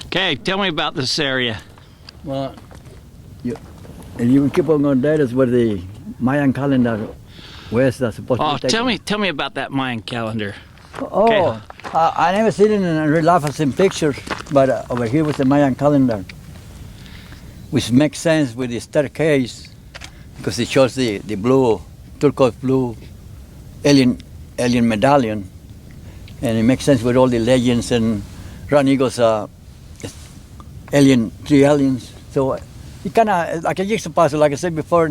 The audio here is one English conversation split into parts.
Okay, tell me about this area. Well, you keep on going there, that's where the Mayan calendar was supposed to be taken. Tell me about that Mayan calendar. Oh, I never seen it in real life. I've seen pictures, but over here was the Mayan calendar, which makes sense with the staircase because it shows the blue, turquoise blue alien medallion, and it makes sense with all the legends and Ron Eagle's three aliens. So it kind of like a jigsaw puzzle, like I said before.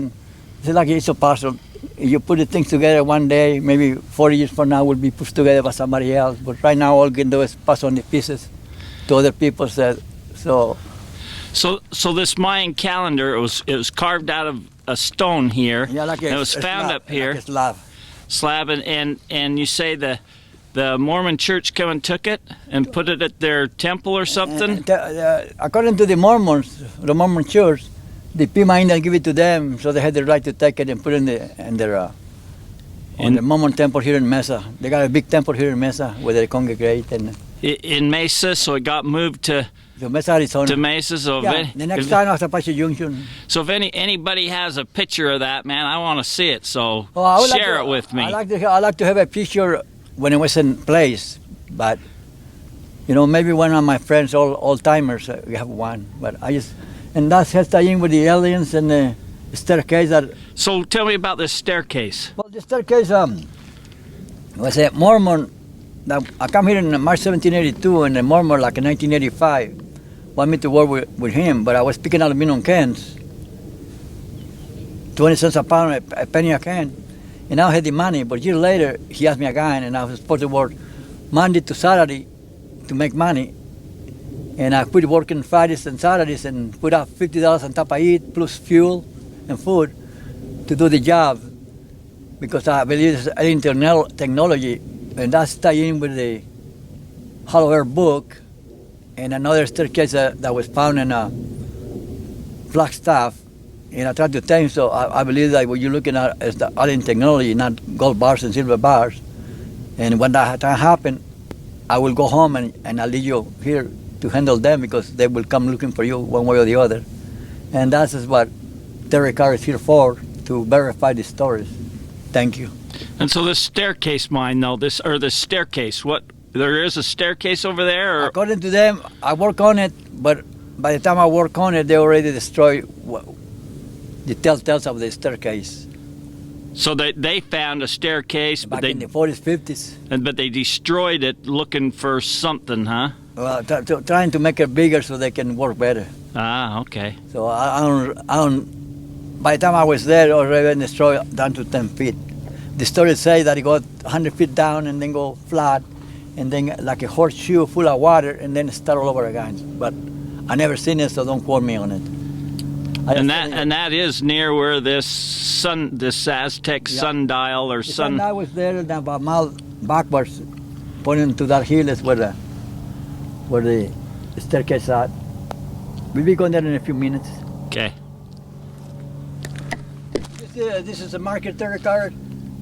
It's like a jigsaw puzzle. You put the things together one day, maybe 40 years from now, will be pushed together by somebody else. But right now, all you can do is pass on the pieces to other people. So this Mayan calendar, it was carved out of a stone here. Yeah, like it was found up here. Like a slab, and you say the Mormon Church come and took it and put it at their temple or something? According to the Mormons, the Mormon Church, the Pima Indians give it to them, so they had the right to take it and put it in the Mormon temple here in Mesa. They got a big temple here in Mesa where they congregate. In Mesa, so it got moved to Mesa, Arizona. To Mesa, so yeah, the next time after Apache Junction. So if anybody has a picture of that, man, I want to see it. So share it with me. I like to have a picture when it was in place, but maybe one of my friends, old timers, we have one. But and that has tie in with the aliens and the staircase. So tell me about this staircase. Well, the staircase was a Mormon. I come here in March 1782, and the Mormon, like in 1985, wanted me to work with him, but I was picking aluminum cans, 20 cents a pound, a penny a can, and I had the money. But a year later, he asked me again, and I was supposed to work Monday to Saturday to make money. And I quit working Fridays and Saturdays and put out $50 on top of it, plus fuel and food to do the job, because I believe it's alien technology, and that's tied in with the Hollow Earth book and another staircase that was found in Flagstaff. And I tried to tell him, so I believe that what you're looking at is the alien technology, not gold bars and silver bars. And when that time happened, I will go home and I'll leave you here to handle them, because they will come looking for you one way or the other. And that's what Terry Carr is here for, to verify the stories. Thank you. And so this staircase mine, though, this staircase, there is a staircase over there? Or? According to them, I work on it, but by the time I work on it, they already destroyed the telltales of the staircase. So they found a staircase, back in the 40s, 50s. But they destroyed it looking for something, huh? Well, trying to make it bigger so they can work better. Ah, okay. So I don't. By the time I was there, already destroyed down to 10 feet. The stories say that it got 100 feet down and then go flat, and then like a horseshoe full of water, and then start all over again. But I never seen it, so don't quote me on it. And that is near where this Aztec sundial or the sundial was there, and about a mile backwards, pointing to that hill is where the staircase is at. We'll be going there in a few minutes. Okay. This is a marker territory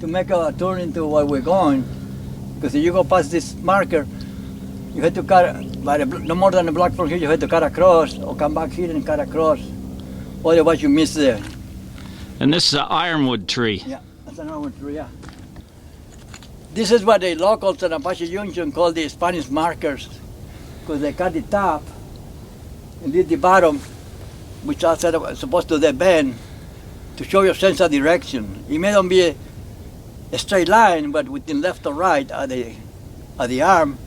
to make a turn into where we're going. Because if you go past this marker, you have to cut, no more than a block from here, you have to cut across, or come back here and cut across. Otherwise you miss there. And this is an ironwood tree. Yeah, that's an ironwood tree, yeah. This is what the locals in Apache Junction call the Spanish markers, because they cut the top and did the bottom, which I said was supposed to bend, to show your sense of direction. It may not be a straight line, but within left or right at the arm,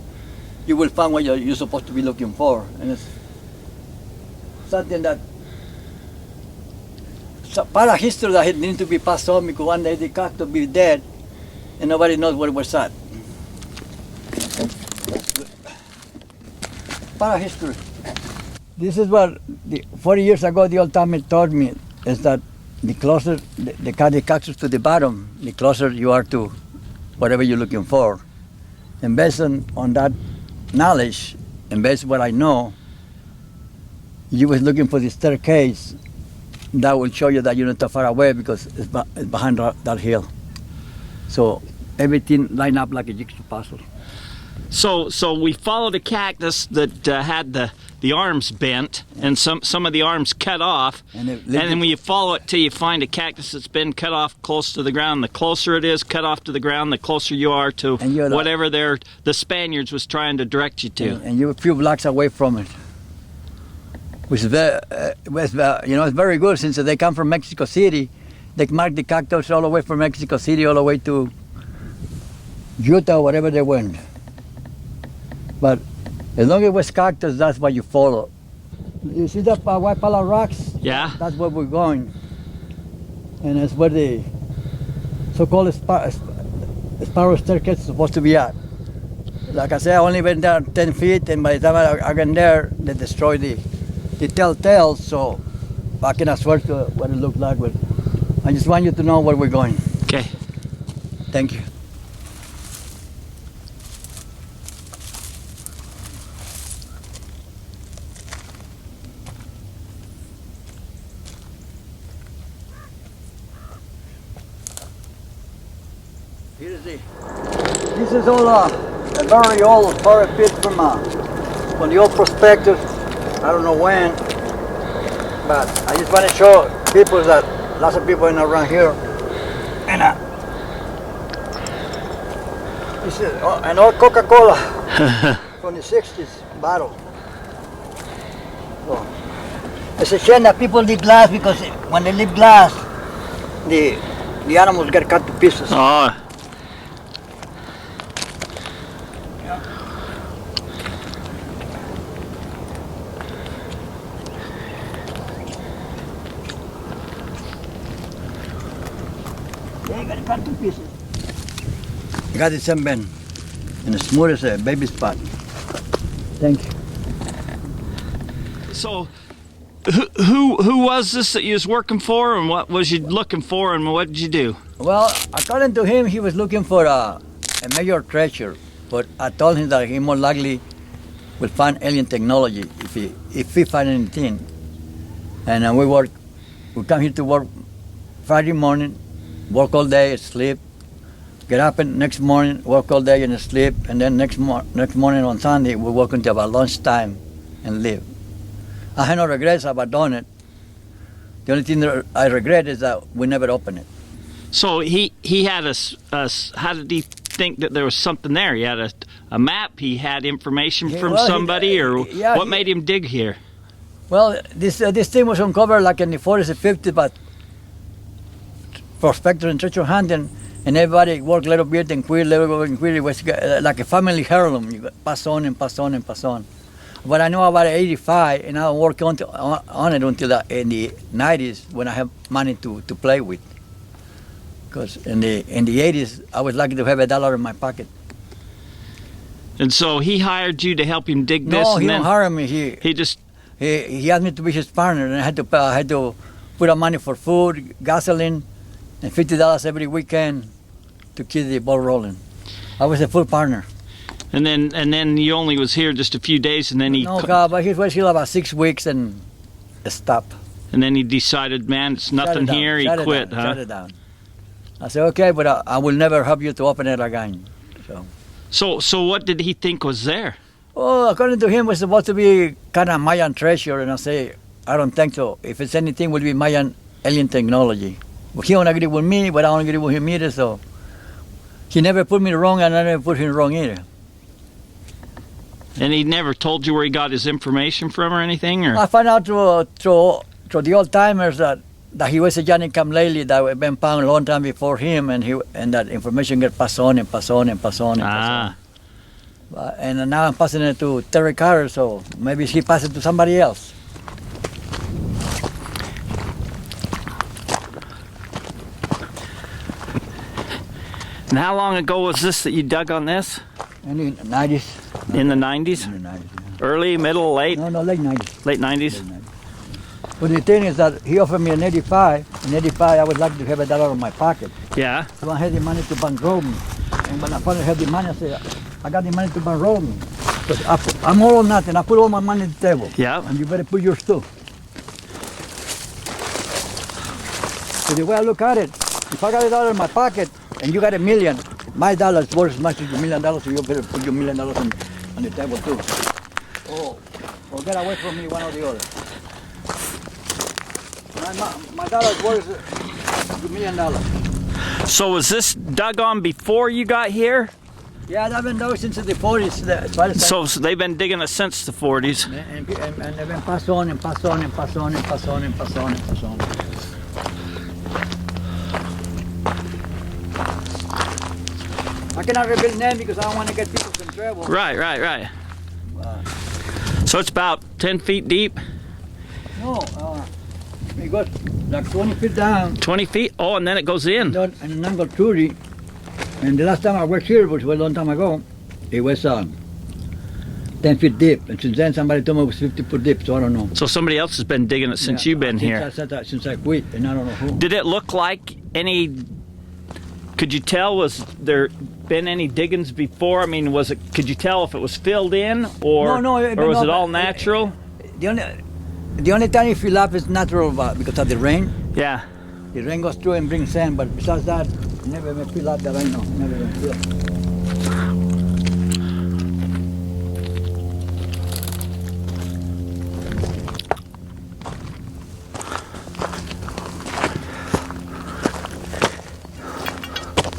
you will find what you're supposed to be looking for. And it's something that part of history that needs to be passed on, because one day the cock will be dead and nobody knows where we're at. Part of history. This is what 40 years ago the old timer taught me, is that the closer they cut the cactus to the bottom, the closer you are to whatever you're looking for. And based on that knowledge, and based on what I know, you was looking for the staircase that will show you that you're not too far away, because it's behind that hill. So everything lined up like a jigsaw puzzle. So we followed a cactus that had the arms bent, and some of the arms cut off. And then when you follow it till you find a cactus that's been cut off close to the ground, the closer it is cut off to the ground, the closer you are to whatever the Spaniards was trying to direct you to. And you're a few blocks away from it. Which is very, it's very good since they come from Mexico City. They mark the cactus all the way from Mexico City all the way to Utah or wherever they went. But as long as it was cactus, that's what you follow. You see that white pala rocks? Yeah. That's where we're going. And that's where the so-called spiral staircase is supposed to be at. Like I said, I only went down 10 feet, and by the time I got there, they destroyed the telltales, so I cannot swear to what it looked like, but I just want you to know where we're going. Okay. Thank you. This is all a very old forest pit from the old prospectors. I don't know when, but I just want to show people that lots of people in around here. And this is an old Coca-Cola from the 60s bottle. So, it's a shame that people leave glass, because when they leave glass, the animals get cut to pieces. Oh. Cut to pieces. Got it sunburn and as smooth as a baby spot. Thank you. So, who was this that you was working for, and what was you looking for, and what did you do? Well, according to him, he was looking for a major treasure, but I told him that he more likely will find alien technology if he find anything. And we come here to work Friday morning, work all day, sleep, get up and next morning, work all day and sleep, and then next morning on Sunday, we work until about lunchtime and leave. I have no regrets about doing it. The only thing that I regret is that we never opened it. So he had how did he think that there was something there? He had a map, he had information from somebody, what made him dig here? Well, this thing was uncovered like in the 40s and 50s, but prospectors and treasure hunting, and everybody worked a little bit and quit, it was like a family heirloom. You pass on and pass on and pass on. But I know about 85, and I worked on it until in the 90s when I have money to play with. Because in the 80s, I was lucky to have $1 in my pocket. And so he hired you to help him dig this? No, he didn't hire me. He asked me to be his partner, and I had to put up money for food, gasoline, and $50 every weekend to keep the ball rolling. I was a full partner. And then he only was here just a few days, and then he... No, but he was here about 6 weeks and stopped. And then he decided, man, it's nothing here. He quit, huh? Shut it down. I said, okay, but I will never help you to open it again. So what did he think was there? Oh, according to him, it was supposed to be kind of Mayan treasure, and I say, I don't think so. If it's anything, it will be Mayan alien technology. Well, he don't agree with me, but I don't agree with him either, so he never put me wrong, and I never put him wrong either. And he never told you where he got his information from or anything? Or? I found out through the old-timers that he was a Johnny come lately that had been found a long time before him, and that information get passed on and passed on and passed on and passed on. And now I'm passing it to Terry Carter, so maybe he passed it to somebody else. And how long ago was this that you dug on this? In the 90s. In the 90s? In the 90s, yeah. Early, middle, late? No, late 90s. Late 90s? Late 90s. But the thing is that he offered me an 85. In 85, I would like to have $1 in my pocket. Yeah. So I had the money to bankroll me. And when I finally had the money, I said, I got the money to bankroll me. Because I'm all or nothing. I put all my money on the table. Yeah. And you better put yours too. So the way I look at it, if I got $1 in my pocket and you got $1 million, my dollar is worth as much as $1 million, so you better put your $1 million on the table too. Oh. or get away from me, one or the other. My dollar's worth $1 million. So was this dug on before you got here? Yeah, I've been dug since the 40s. So they've been digging it since the 40s. And they've been passed on and passed on and passed on and passed on and passed on and passed on. I cannot reveal name because I don't want to get people in trouble. Right. So it's about 10 feet deep? No, it goes like 20 feet down. 20 feet? Oh, and then it goes in. And number 30. And the last time I worked here, which was a long time ago, it was 10 feet deep. And since then, somebody told me it was 50 foot deep, so I don't know. So somebody else has been digging it since you've been here? Since I quit, and I don't know who. Did it look like any... Could you tell, was there been any diggings before? I mean, could you tell if it was filled in, or was it all natural? The only time you fill up is natural because of the rain. Yeah. The rain goes through and brings sand, but besides that, never been filled up that I know. Never been filled.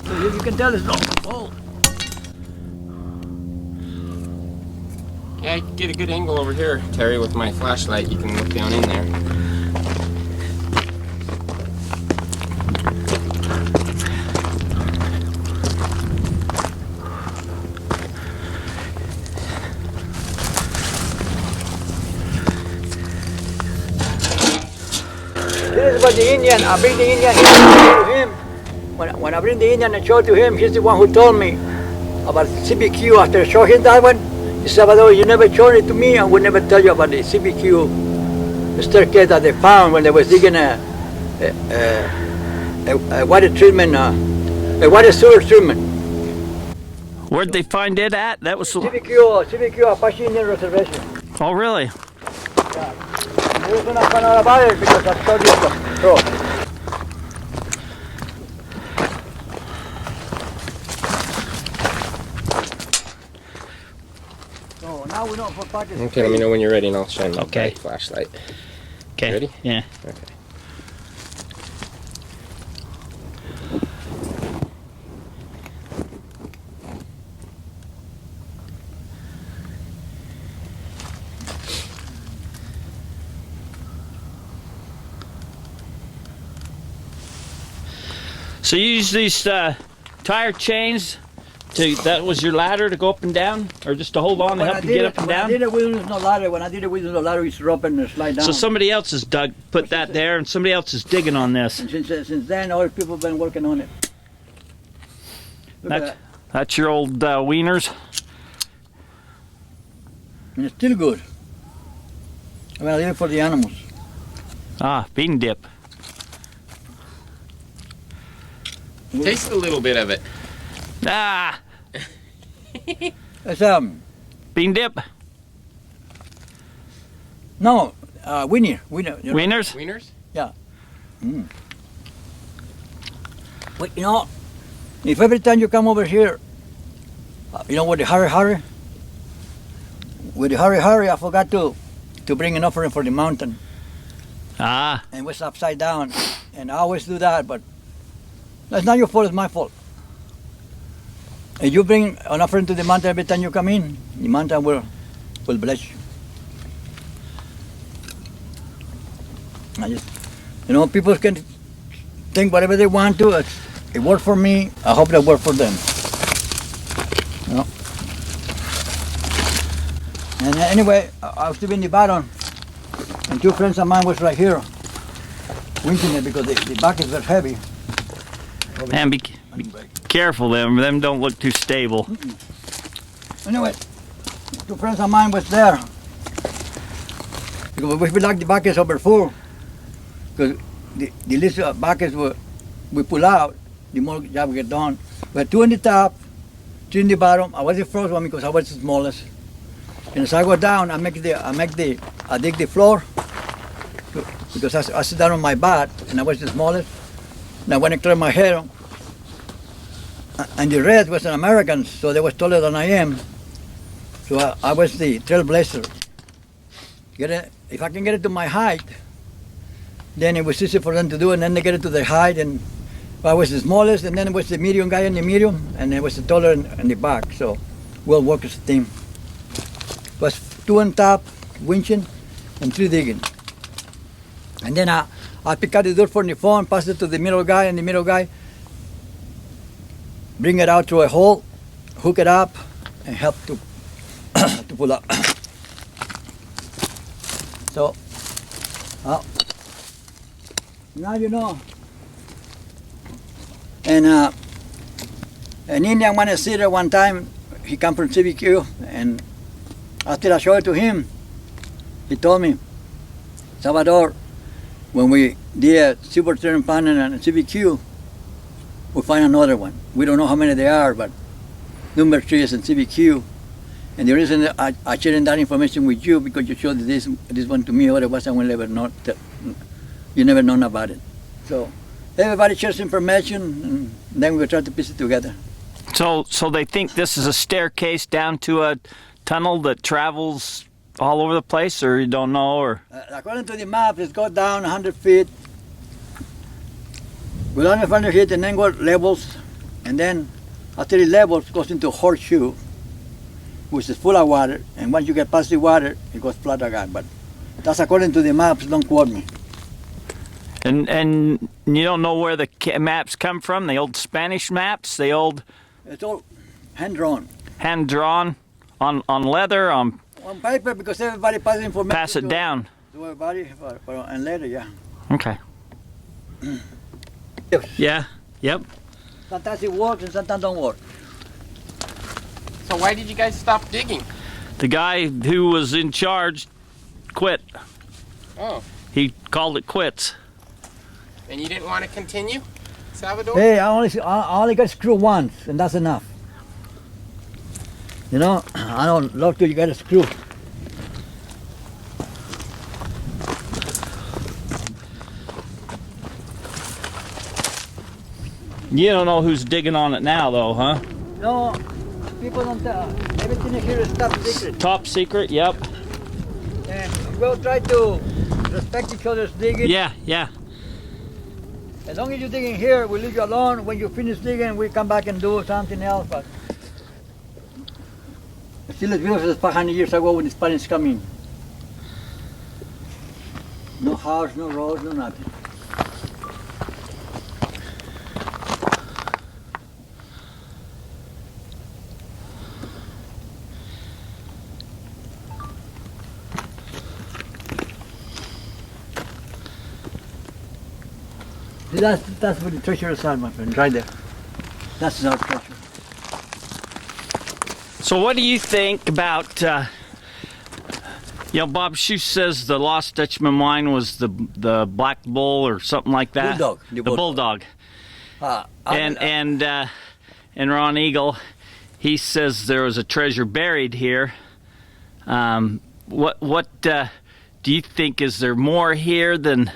So you can tell it's not old. Yeah, I can get a good angle over here, Terry, with my flashlight. You can look down in there. This is what the Indian, I bring the Indian here to him. When I bring the Indian and show to him, he's the one who told me about CBQ. After I show him that one, he said, Salvador, you never showed it to me, and we never tell you about the CBQ, the staircase that they found when they was digging a water treatment, a water sewer treatment. Where'd they find it at? That was CBQ Apache Indian Reservation. Oh, really? Yeah. The reason I found out about it because I showed you the road. So now we know for pockets. Okay, let me know when you're ready and I'll shine my Okay. bright flashlight. Okay. Ready? Yeah. Okay. So you use these tire chains that was your ladder to go up and down, or just to hold on to help you get up and down? When I did it, we used no ladder. When I did it, we used no ladder. We used rope and slide down. So somebody else has put that there, and somebody else is digging on this. And since then, all people have been working on it. Look at that. That's your old wieners. And it's still good. I mean, I did it for the animals. Ah, bean dip. Taste a little bit of it. Ah, It's bean dip. no, wiener. Wieners. Wieners? Yeah. But you know, if every time you come over here, you know, with the hurry, I forgot to bring an offering for the mountain, Ah, and it was upside down, and I always do that, but that's not your fault, it's my fault. If you bring an offering to the mountain every time you come in, the mountain will bless you. You know, people can think whatever they want to. It worked for me. I hope it worked for them. You know? And anyway, I was still in the bottom, and two friends of mine was right here, winching it because the buckets were heavy. man, be careful. Them don't look too stable. Anyway, two friends of mine was there. Because we feel like the buckets over full. Because the less buckets we pull out, the more job we get done. We had two on the top, two in the bottom. I was the first one because I was the smallest. And as I go down, I dig the floor because I sit down on my butt and I was the smallest. And I went and cleared my hair. And the rest was an American, so they was taller than I am. So I was the trailblazer. if I can get it to my height, then it was easy for them to do, and then they get it to their height, and I was the smallest, and then it was the medium guy in the medium, and it was the taller in the back. So we'll work as a team. It was 2 on top, winching, and 3 digging. And then I pick out the dirt from the phone, pass it to the middle guy, and the middle guy bring it out through a hole, hook it up, and help to to pull up. So now you know. And an Indian wanted to see there one time. He come from CBQ, and after I showed it to him, he told me, Salvador, when we did a subterranean panel and a CBQ, we find another one. We don't know how many there are, but number 3 is in CBQ. And the reason I sharing that information with you, because you showed this one to me, otherwise I will never know. You never known about it. So everybody shares information, and then we try to piece it together. So they think this is a staircase down to a tunnel that travels all over the place, or you don't know, or? According to the map, it goes down 100 feet. Go down 100 feet and then go levels, and then after the levels it goes into a horseshoe, which is full of water, and once you get past the water, it goes flat again. But that's according to the maps, don't quote me. And you don't know where the maps come from? The old Spanish maps? The old... It's all hand-drawn. Hand-drawn? On leather? On paper, because everybody passes information. Pass it down. To everybody, and leather, yeah. Okay. Yeah, yep. Sometimes it works and sometimes don't work. So why did you guys stop digging? The guy who was in charge quit. Oh. He called it quits. And you didn't want to continue, Salvador? Hey, I only got screw once, and that's enough. You know, I don't love till you get a screw. You don't know who's digging on it now, though, huh? No, people don't tell. Everything here is top secret. Top secret, yep. And we'll try to respect each other's digging. Yeah, yeah. As long as you're digging here, we leave you alone. When you finish digging, we come back and do something else. But it's still as beautiful as 500 years ago when the Spanish come in. No house, no roads, no nothing. That's where the treasure is, my friend, right there. That's our treasure. So what do you think about, you know, Bob Shoe says the Lost Dutchman wine was the Black Bull or something like that? Bulldog. The Bulldog. And Ron Eagle, he says there was a treasure buried here. What do you think? Is there more here than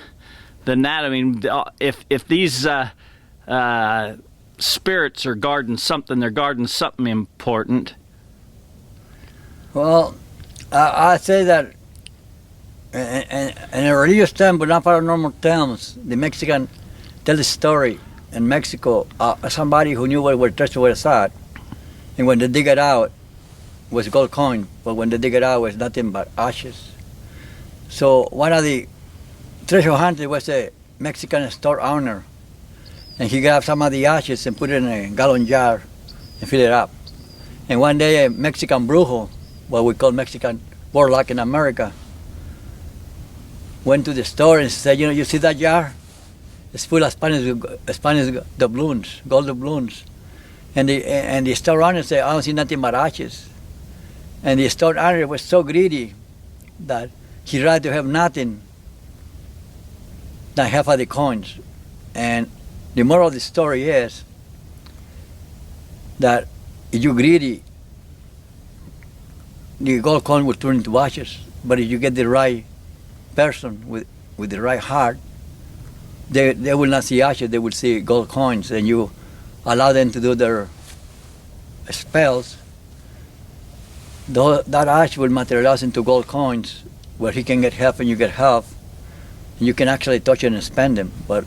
that? I mean, if these spirits are guarding something, they're guarding something important. Well, I say that in a religious term, but not paranormal terms, the Mexican tell the story in Mexico. Somebody who knew where treasure was at, and when they dig it out, was gold coin, but when they dig it out, it was nothing but ashes. So one of the treasure hunter was a Mexican store owner, and he grabbed some of the ashes and put it in a gallon jar and fill it up. And one day a Mexican brujo, what we call Mexican warlock in America, went to the store and said, you know, you see that jar? It's full of Spanish doubloons, gold doubloons. And the store owner said, I don't see nothing but ashes. And the store owner was so greedy that he rather have nothing than half of the coins. And the moral of the story is that if you're greedy, the gold coin will turn into ashes. But if you get the right person with the right heart, they will not see ashes, they will see gold coins, and you allow them to do their spells. That ash will materialize into gold coins, where he can get half and you get half, and you can actually touch it and spend them. But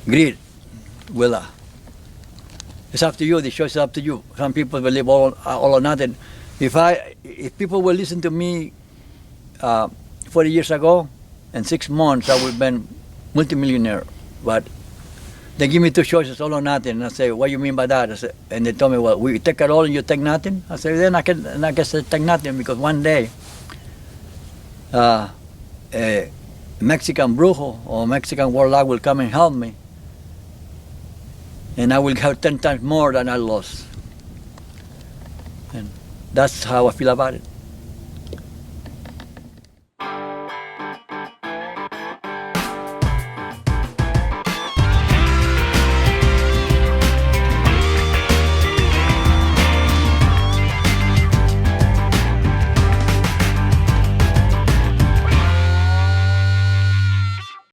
greed will. It's up to you. The choice is up to you. Some people believe all or nothing. If people will listen to me 40 years ago, in 6 months I would have been multimillionaire. But they give me two choices, all or nothing. And I say, what do you mean by that? I say, and they told me, well, we take it all and you take nothing. I say, then I guess I take nothing, because one day a Mexican brujo or Mexican warlock will come and help me, and I will have 10 times more than I lost. And that's how I feel about it.